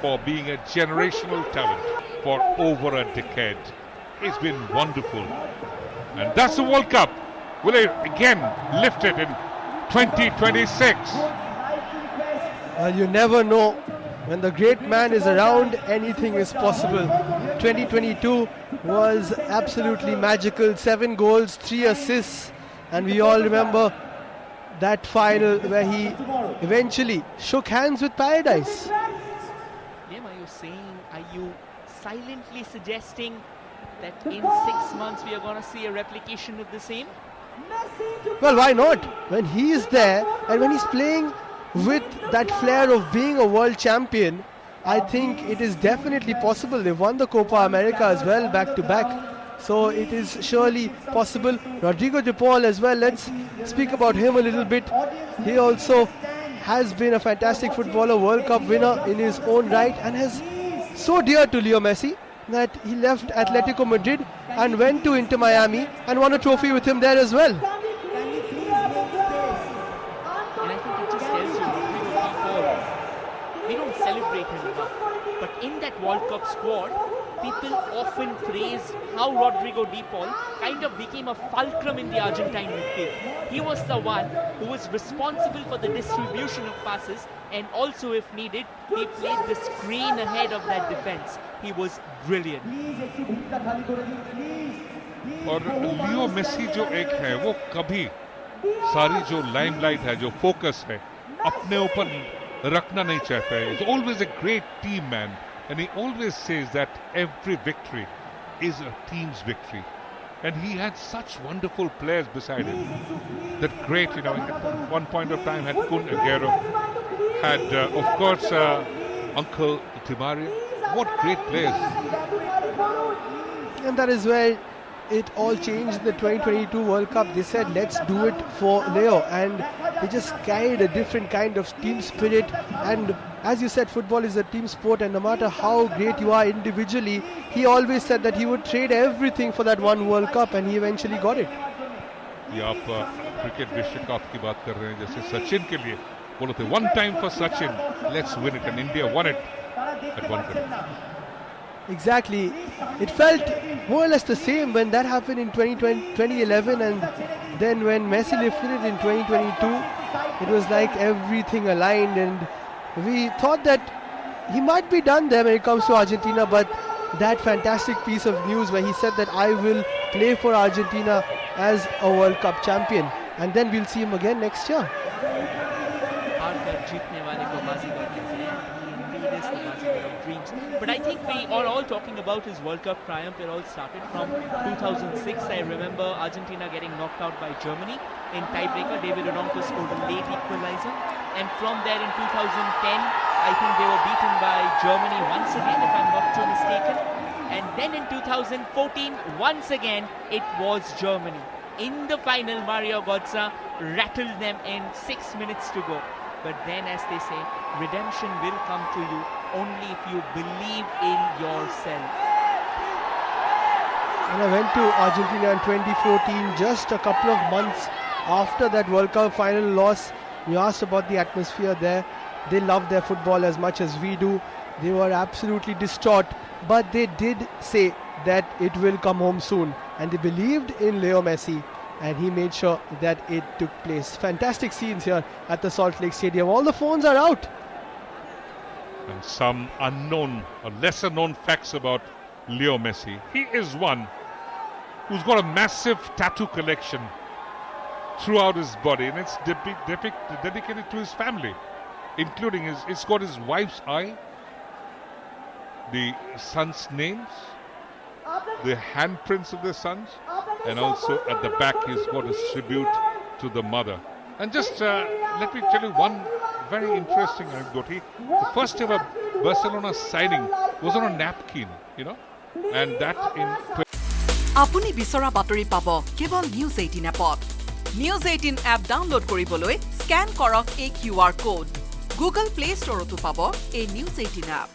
for being a generational talent for over a decade. It's been wonderful. And that's the World Cup. Will it again lift it in 2026? You never know. When the great man is around, anything is possible. 2022 was absolutely magical. 7 goals, 3 assists. And we all remember that final where he eventually shook hands with Paradise. Are you silently suggesting that in 6 months we are going to see a replication of the same? Well, why not? When he is there and when he's playing with that flair of being a world champion, I think it is definitely possible. They've won the Copa America as well, back to back. So it is surely possible. Rodrigo de Paul as well, let's speak about him a little bit. He also has been a fantastic footballer, World Cup winner in his own right, and is so dear to Leo Messi that he left Atletico Madrid and went to Inter Miami and won a trophy with him there as well. We don't celebrate him enough, but in that World Cup squad, people often praise how Rodrigo de Paul kind of became a fulcrum in the Argentine midfield. He was the one who was responsible for the distribution of passes, and also, if needed, he played the screen ahead of that defense. He was brilliant. और Leo Messi जो एक है वो कभी सारी जो limelight है, जो फोकस है, अपने ऊपर रखना नहीं चाहता है. He's always a great team man, and he always says that every victory is a team's victory. And he had such wonderful players beside him. That great, at one point of time had Kun Aguero, had of course Uncle Di Maria. What great players! And that is where it all changed in the 2022 World Cup. They said, let's do it for Leo, and they just carried a different kind of team spirit. And as you said, football is a team sport, and no matter how great you are individually, he always said that he would trade everything for that one World Cup, and he eventually got it. ये आप cricket विश्व cup की बात कर रहे हैं, जैसे सचिन के लिए बोलो थे one time for Sachin, let's win it, and India won it at one time. Exactly. It felt more or less the same when that happened in 2011, and then when Messi lifted it in 2022, it was like everything aligned, and we thought that he might be done there when it comes to Argentina, but that fantastic piece of news where he said that I will play for Argentina as a World Cup champion, and then we'll see him again next year. But I think we are all talking about his World Cup triumph. It all started from 2006. I remember Argentina getting knocked out by Germany in tiebreaker. David Odonkor scored a late equalizer. And from there in 2010, I think they were beaten by Germany once again, if I'm not too mistaken. And then in 2014, once again, it was Germany. In the final, Mario Götze rattled them in 6 minutes to go. But then, as they say, redemption will come to you only if you believe in yourself. When I went to Argentina in 2014, just a couple of months after that World Cup final loss, we asked about the atmosphere there. They love their football as much as we do. They were absolutely distraught, but they did say that it will come home soon, and they believed in Leo Messi, and he made sure that it took place. Fantastic scenes here at the Salt Lake Stadium. All the phones are out. And some unknown or lesser known facts about Leo Messi. He is one who's got a massive tattoo collection throughout his body, and it's dedicated to his family, including it's got his wife's eye, the sons' names, the handprints of their sons, and also at the back he's got his tribute to the mother. And just let me tell you one very interesting anecdote. The first ever Barcelona signing was on a napkin, and that in... আপুনি বিচৰা বাতৰি পাব কেৱল news 18 এপত। News 18 app download কৰিবলৈ scan কৰক এই QR code. Google play ষ্টৰতো পাব এই নিউজ 18 এপ।